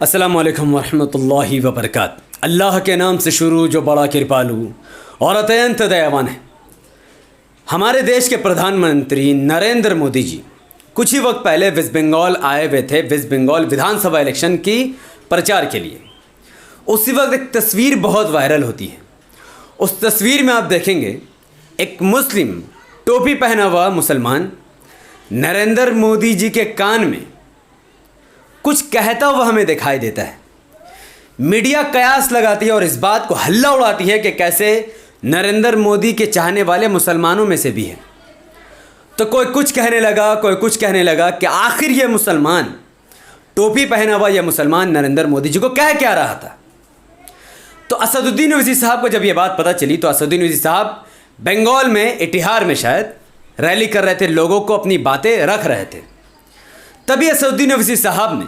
अस्सलामुअलैकुम वरहमतुल्लाहि वबरकात। अल्लाह के नाम से शुरू जो बड़ा कृपालु और अत्यंत दयावान है। हमारे देश के प्रधानमंत्री नरेंद्र मोदी जी कुछ ही वक्त पहले वेस्ट बंगाल आए हुए थे, वेस्ट बंगाल विधानसभा इलेक्शन की प्रचार के लिए। उसी वक्त एक तस्वीर बहुत वायरल होती है। उस तस्वीर में आप देखेंगे एक मुस्लिम टोपी पहना हुआ मुसलमान नरेंद्र मोदी जी के कान में कुछ कहता हुआ हमें दिखाई देता है। मीडिया कयास लगाती है और इस बात को हल्ला उड़ाती है कि कैसे नरेंद्र मोदी के चाहने वाले मुसलमानों में से भी है। तो कोई कुछ कहने लगा, कोई कुछ कहने लगा कि आखिर ये मुसलमान टोपी पहना हुआ यह मुसलमान नरेंद्र मोदी जी को कह क्या रहा था। तो असदुद्दीन ओवैसी साहब को जब ये बात पता चली तो असदुद्दीन ओवैसी साहब बंगाल में इटिहार में शायद रैली कर रहे थे, लोगों को अपनी बातें रख रहे थे। तभी असदुद्दीन ओवैसी साहब ने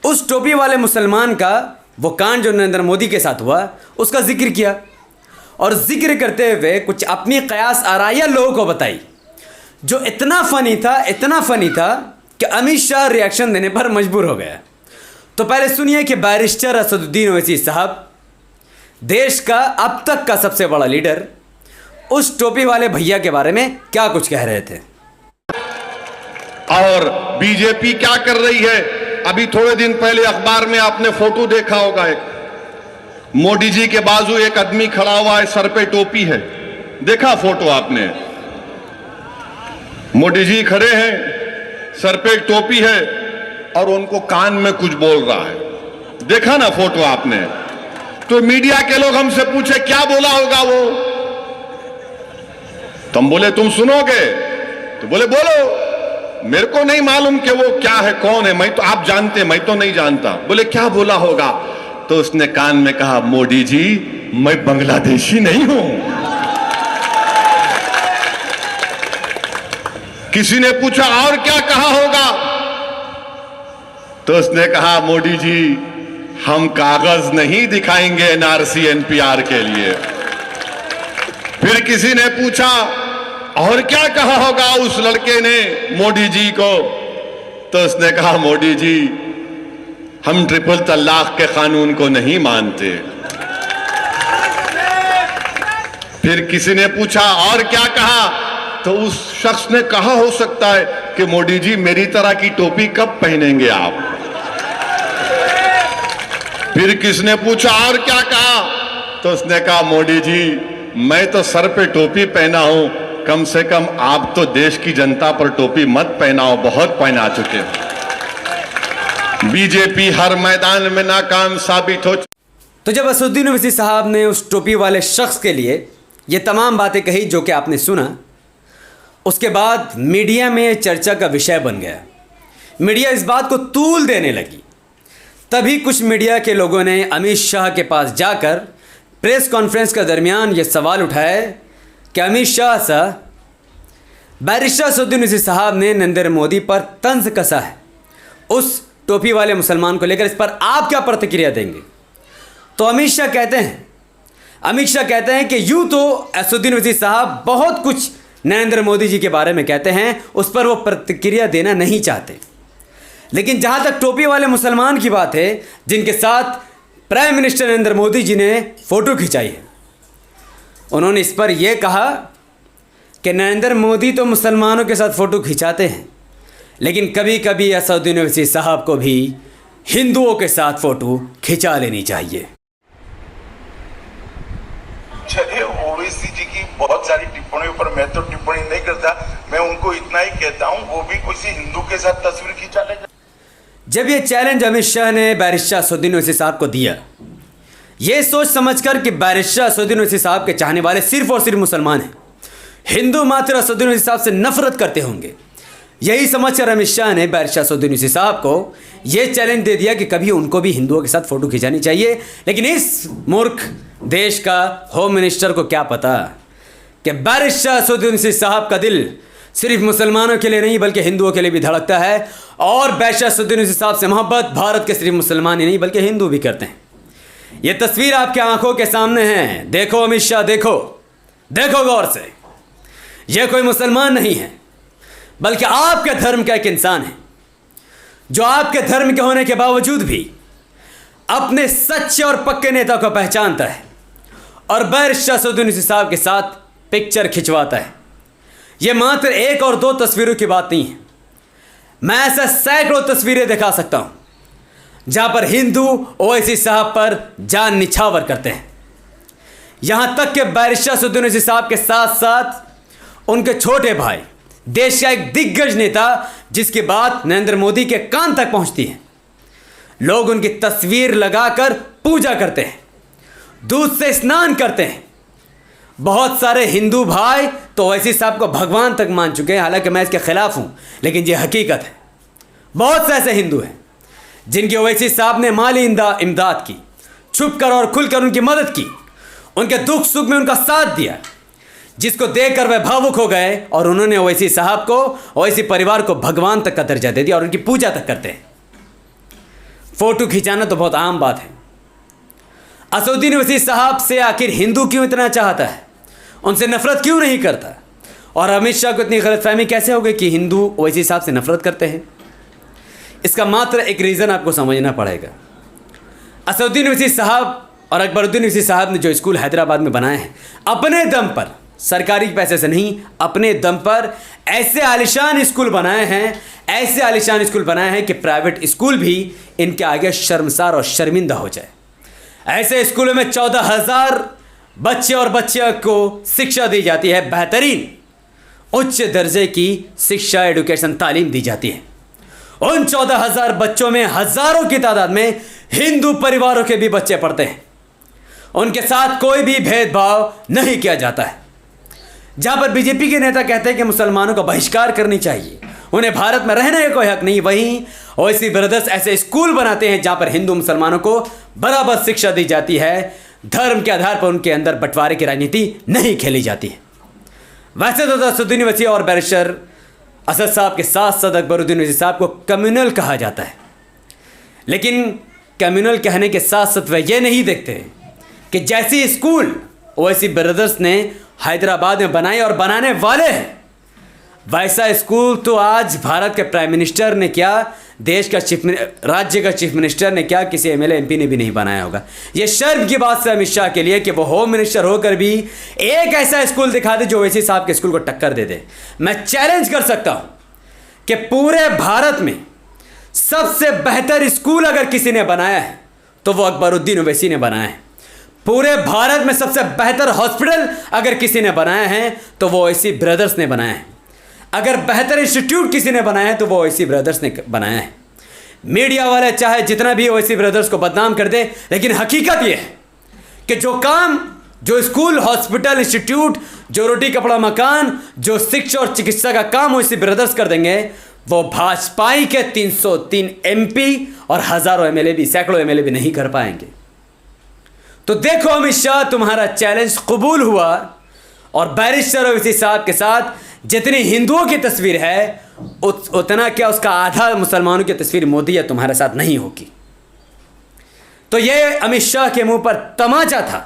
उस टोपी वाले मुसलमान का वो कांड जो नरेंद्र मोदी के साथ हुआ उसका जिक्र किया और जिक्र करते हुए कुछ अपनी कयास आराइयाँ लोगों को बताई, जो इतना फ़नी था कि अमित शाह रिएक्शन देने पर मजबूर हो गया। तो पहले सुनिए कि बैरिस्टर असदुद्दीन ओवैसी साहब, देश का अब तक का सबसे बड़ा लीडर, उस टोपी वाले भैया के बारे में क्या कुछ कह रहे थे। और बीजेपी क्या कर रही है। अभी थोड़े दिन पहले अखबार में आपने फोटो देखा होगा, एक मोदी जी के बाजू एक आदमी खड़ा हुआ है, सर पे टोपी है। देखा फोटो आपने? मोदी जी खड़े हैं, सर पे एक टोपी है और उनको कान में कुछ बोल रहा है। देखा ना फोटो आपने? तो मीडिया के लोग हमसे पूछे क्या बोला होगा वो, तो हम बोले तुम सुनोगे? तो बोले बोलो। मेरे को नहीं मालूम कि वो क्या है, कौन है, मैं तो आप जानते, मैं तो नहीं जानता। बोले क्या बोला होगा? तो उसने कान में कहा, मोदी जी मैं बांग्लादेशी नहीं हूं। किसी ने पूछा और क्या कहा होगा? तो उसने कहा, मोदी जी हम कागज नहीं दिखाएंगे एनआरसी एनपीआर के लिए। फिर किसी ने पूछा और क्या कहा होगा उस लड़के ने मोदी जी को? तो उसने कहा, मोदी जी हम ट्रिपल तलाक के कानून को नहीं मानते। फिर किसी ने पूछा और क्या कहा? तो उस शख्स ने कहा हो सकता है कि मोदी जी मेरी तरह की टोपी कब पहनेंगे आप? फिर किसने पूछा और क्या कहा? तो उसने कहा, मोदी जी मैं तो सर पे टोपी पहना हूं, कम से कम आप तो देश की जनता पर टोपी मत पहनाओ, बहुत पहना चुके हो। बीजेपी हर मैदान में नाकाम साबित हो। तो जब असदुद्दीन ओवैसी साहब ने उस टोपी वाले शख्स के लिए ये तमाम बातें कही जो कि आपने सुना, उसके बाद मीडिया में चर्चा का विषय बन गया। मीडिया इस बात को तूल देने लगी। तभी कुछ मीडिया के लोगों ने अमित शाह के पास जाकर प्रेस कॉन्फ्रेंस के दरमियान ये सवाल उठाया कि अमित शाह साहब, बैरिस्टर असदुद्दीन ओवैसी साहब ने नरेंद्र मोदी पर तंज कसा है उस टोपी वाले मुसलमान को लेकर, इस पर आप क्या प्रतिक्रिया देंगे? तो अमित शाह कहते हैं कि यूं तो असदुद्दीन ओवैसी साहब बहुत कुछ नरेंद्र मोदी जी के बारे में कहते हैं, उस पर वो प्रतिक्रिया देना नहीं चाहते। लेकिन जहां तक टोपी वाले मुसलमान की बात है, जिनके साथ प्राइम मिनिस्टर नरेंद्र मोदी जी ने फ़ोटो खिंचाई है, उन्होंने इस पर यह कहा कि नरेंद्र मोदी तो मुसलमानों के साथ फ़ोटो खिंचाते हैं, लेकिन कभी कभी असदुद्दीन ओवैसी साहब को भी हिंदुओं के साथ फ़ोटो खिंचा लेनी चाहिए। चलिए, ओवैसी जी की बहुत सारी टिप्पणियों पर मैं तो टिप्पणी नहीं करता, मैं उनको इतना ही कहता हूं वो भी किसी हिंदू के साथ तस्वीर खिंचा ले। जब ये चैलेंज अमित शाह ने बैरिस्टर असदुद्दीन ओवैसी साहब को दिया, ये सोच समझकर कि बैरिस्टर असदुद्दीन ओवैसी साहब के चाहने वाले सिर्फ और सिर्फ मुसलमान हैं, हिंदू मात्र असदुद्दीन ओवैसी साहब से नफरत करते होंगे, यही समझकर अमित शाह ने बैरिस्टर असदुद्दीन ओवैसी साहब को ये चैलेंज दे दिया कि कभी उनको भी हिंदुओं के साथ फ़ोटो खिंचानी चाहिए। लेकिन इस मूर्ख देश का होम मिनिस्टर को क्या पता कि बैरिस्टर असदुद्दीन ओवैसी साहब का दिल सिर्फ मुसलमानों के लिए नहीं बल्कि हिंदुओं के लिए भी धड़कता है, और बैरिस्टर असदुद्दीन ओवैसी साहब से मोहब्बत भारत के सिर्फ मुसलमान ही नहीं बल्कि हिंदू भी करते हैं। ये तस्वीर आपके आंखों के सामने है, देखो अमित शाह, देखो गौर से। यह कोई मुसलमान नहीं है बल्कि आपके धर्म का एक इंसान है, जो आपके धर्म के होने के बावजूद भी अपने सच्चे और पक्के नेता को पहचानता है और बैरिस्टर असदुद्दीन ओवैसी साहब के साथ पिक्चर खिंचवाता है। यह मात्र एक और दो तस्वीरों की बात नहीं है, मैं ऐसा सैकड़ों तस्वीरें दिखा सकता हूं जहां पर हिंदू ओवैसी साहब पर जान निछावर करते हैं। यहां तक कि बैरिस्टर असदुद्दीन ओवैसी साहब के साथ साथ उनके छोटे भाई, देश का एक दिग्गज नेता जिसकी बात नरेंद्र मोदी के कान तक पहुंचती है, लोग उनकी तस्वीर लगाकर पूजा करते हैं, दूध से स्नान करते हैं। बहुत सारे हिंदू भाई तो ओवैसी साहब को भगवान तक मान चुके हैं। हालांकि मैं इसके खिलाफ हूं, लेकिन यह हकीकत है। बहुत से ऐसे हिंदू हैं जिनकी ओवैसी साहब ने माली इमदाद की, छुपकर और खुलकर उनकी मदद की, उनके दुख सुख में उनका साथ दिया, जिसको देखकर वह भावुक हो गए और उन्होंने ओवैसी साहब को, ओवैसी परिवार को भगवान तक का दर्जा दे दिया और उनकी पूजा तक करते हैं। फोटो खिंचाना तो बहुत आम बात है। असदुद्दीन ओवैसी साहब से आखिर हिंदू क्यों इतना चाहता है, उनसे नफरत क्यों नहीं करता, और अमित शाह को इतनी गलतफहमी कैसे हो गई कि हिंदू ओवैसी साहब से नफरत करते हैं? इसका मात्र एक रीज़न आपको समझना पड़ेगा। असदुद्दीन ओवैसी साहब और अकबरुद्दीन ओवैसी साहब ने जो स्कूल हैदराबाद में बनाए हैं, अपने दम पर, सरकारी पैसे से नहीं, अपने दम पर ऐसे आलिशान स्कूल बनाए हैं, ऐसे आलिशान स्कूल बनाए हैं कि प्राइवेट स्कूल भी इनके आगे शर्मसार और शर्मिंदा हो जाए। ऐसे स्कूलों में 14,000 बच्चे और बच्चियों को शिक्षा दी जाती है, बेहतरीन उच्च दर्जे की शिक्षा, एजुकेशन, तालीम दी जाती है। उन 14,000 बच्चों में हजारों की तादाद में हिंदू परिवारों के भी बच्चे पढ़ते हैं। उनके साथ कोई भी भेदभाव नहीं किया जाता है। जहां पर बीजेपी के नेता कहते हैं कि मुसलमानों का बहिष्कार करनी चाहिए, उन्हें भारत में रहने का कोई हक नहीं, वहीं ओवैसी ब्रदर्स ऐसे स्कूल बनाते हैं जहां पर हिंदू मुसलमानों को बराबर शिक्षा दी जाती है, धर्म के आधार पर उनके अंदर बंटवारे की राजनीति नहीं खेली जाती है। वैसे तो असदुद्दीन ओवैसी और बैरिस्टर असद साहब के साथ साथ अकबरुद्दीन ओवैसी साहब को कम्युनल कहा जाता है, लेकिन कम्युनल कहने के साथ साथ वह ये नहीं देखते कि जैसी स्कूल ओवैसी ब्रदर्स ने हैदराबाद में बनाए और बनाने वाले हैं, वैसा स्कूल तो आज भारत के प्राइम मिनिस्टर ने क्या, देश का राज्य का चीफ मिनिस्टर ने क्या, किसी एमएलए एमपी ने भी नहीं बनाया होगा। ये शर्म की बात है अमित शाह के लिए कि वो होम मिनिस्टर होकर भी एक ऐसा स्कूल दिखा दे जो ओवैसी साहब के स्कूल को टक्कर दे दे। मैं चैलेंज कर सकता हूं कि पूरे भारत में सबसे बेहतर स्कूल अगर किसी ने बनाया है तो वो अकबरुद्दीन ओवैसी ने बनाया है। पूरे भारत में सबसे बेहतर हॉस्पिटल अगर किसी ने बनाया है तो वो ओवैसी ब्रदर्स ने बनाया है। अगर बेहतर इंस्टीट्यूट किसी ने बनाया है तो वो ओवैसी ब्रदर्स ने बनाया है। मीडिया वाले चाहे जितना भी ओवैसी ब्रदर्स को बदनाम कर दे, लेकिन हकीकत ये है कि जो काम, जो स्कूल, हॉस्पिटल, इंस्टीट्यूट, जो रोटी कपड़ा मकान, जो शिक्षा और चिकित्सा का काम ओवैसी ब्रदर्स कर देंगे, वो भाजपाई के 303 एमपी और हजारों एमएलए भी, सैकड़ों एमएलए भी नहीं कर पाएंगे। तो देखो अमित शाह, तुम्हारा चैलेंज कबूल हुआ और बैरिस्टर ओवैसी साहब के साथ जितनी हिंदुओं की तस्वीर है उतना क्या उसका आधा मुसलमानों की तस्वीर मोदी या तुम्हारे साथ नहीं होगी। तो ये अमित शाह के मुंह पर तमाचा था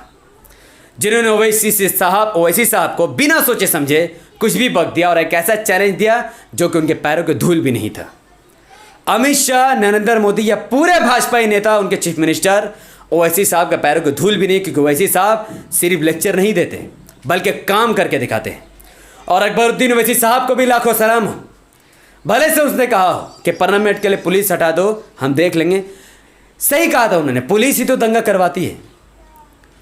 जिन्होंने ओवैसी साहब को बिना सोचे समझे कुछ भी बक दिया और एक ऐसा चैलेंज दिया जो कि उनके पैरों के धूल भी नहीं था। अमित शाह, नरेंद्र मोदी या पूरे भाजपाई नेता, उनके चीफ मिनिस्टर ओवैसी साहब के पैरों के धूल भी नहीं, क्योंकि ओवैसी साहब सिर्फ लेक्चर नहीं देते बल्कि काम करके दिखाते हैं। और अकबरुद्दीन ओवैसी साहब को भी लाखों सलाम हो, भले से उसने कहा हो कि 15 मिनट के लिए पुलिस हटा दो, हम देख लेंगे। सही कहा था उन्होंने, पुलिस ही तो दंगा करवाती है,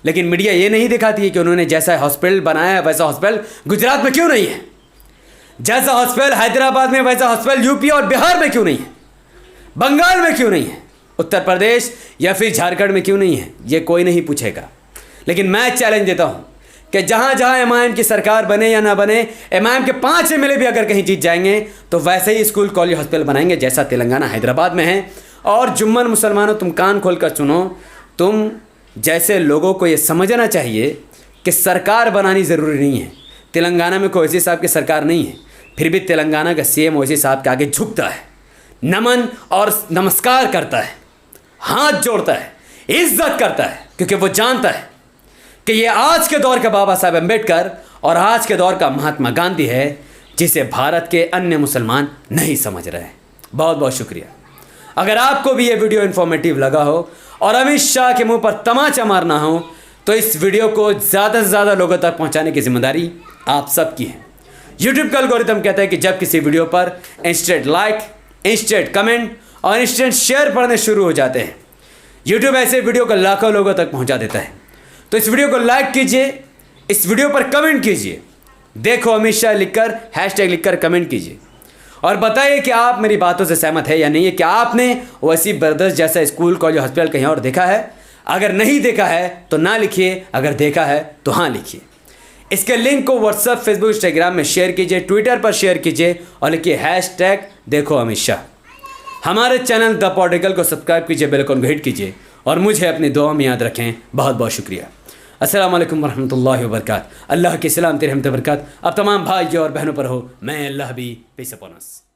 लेकिन मीडिया ये नहीं दिखाती है कि उन्होंने जैसा हॉस्पिटल बनाया है वैसा हॉस्पिटल गुजरात में क्यों नहीं है, जैसा हॉस्पिटल हैदराबाद में वैसा हॉस्पिटल यूपी और बिहार में क्यों नहीं है, बंगाल में क्यों नहीं है, उत्तर प्रदेश या फिर झारखंड में क्यों नहीं है, ये कोई नहीं पूछेगा। लेकिन मैं चैलेंज देता हूँ कि जहाँ जहाँ एमआईएम की सरकार बने या ना बने, एमआईएम के 5 एमएलए भी अगर कहीं जीत जाएंगे तो वैसे ही स्कूल, कॉलेज, हॉस्पिटल बनाएंगे जैसा तेलंगाना, हैदराबाद में है। और जुम्मन मुसलमानों, तुम कान खोल कर सुनो, तुम जैसे लोगों को ये समझना चाहिए कि सरकार बनानी ज़रूरी नहीं है। तेलंगाना में कोई ओवैसी साहब की सरकार नहीं है, फिर भी तेलंगाना का सीएम ओवैसी साहब के आगे झुकता है, नमन और नमस्कार करता है, हाथ जोड़ता है, इज्जत करता है, क्योंकि वो जानता है कि ये आज के दौर का बाबा साहब अम्बेडकर और आज के दौर का महात्मा गांधी है, जिसे भारत के अन्य मुसलमान नहीं समझ रहे हैं। बहुत बहुत शुक्रिया। अगर आपको भी ये वीडियो इन्फॉर्मेटिव लगा हो और अमित शाह के मुंह पर तमाचा मारना हो तो इस वीडियो को ज़्यादा से ज़्यादा लोगों तक पहुंचाने की जिम्मेदारी आप सबकी है। यूट्यूब का एल्गोरिथम कहता है कि जब किसी वीडियो पर इंस्टेंट लाइक, इंस्टेंट कमेंट और इंस्टेंट शेयर पढ़ने शुरू हो जाते हैं, यूट्यूब ऐसे वीडियो को लाखों लोगों तक पहुंचा देता है। तो इस वीडियो को लाइक कीजिए, इस वीडियो पर कमेंट कीजिए, देखो अमित शाह लिखकर हैशटैग लिखकर कमेंट कीजिए और बताइए कि आप मेरी बातों से सहमत है या नहीं है। क्या आपने वैसी ब्रदर्स जैसा स्कूल, कॉलेज, हॉस्पिटल कहीं और देखा है? अगर नहीं देखा है तो ना लिखिए, अगर देखा है तो हाँ लिखिए। इसके लिंक को व्हाट्सएप, फेसबुक, इंस्टाग्राम में शेयर कीजिए, ट्विटर पर शेयर कीजिए और लिखिए हैशटैग देखो अमित शाह। हमारे चैनल द पॉलिटिकल को सब्सक्राइब कीजिए, बेल आइकन को हिट कीजिए और मुझे अपनी दुआ में याद रखें। बहुत बहुत शुक्रिया। अस्सलाम वालेकुम वरहमतुल्लाहि वबरकात। अल्लाह की सलामती रहमत बरकत अब तमाम भाइयों और बहनों पर हो। मैं अल्लाह भी पीस अपॉन अस।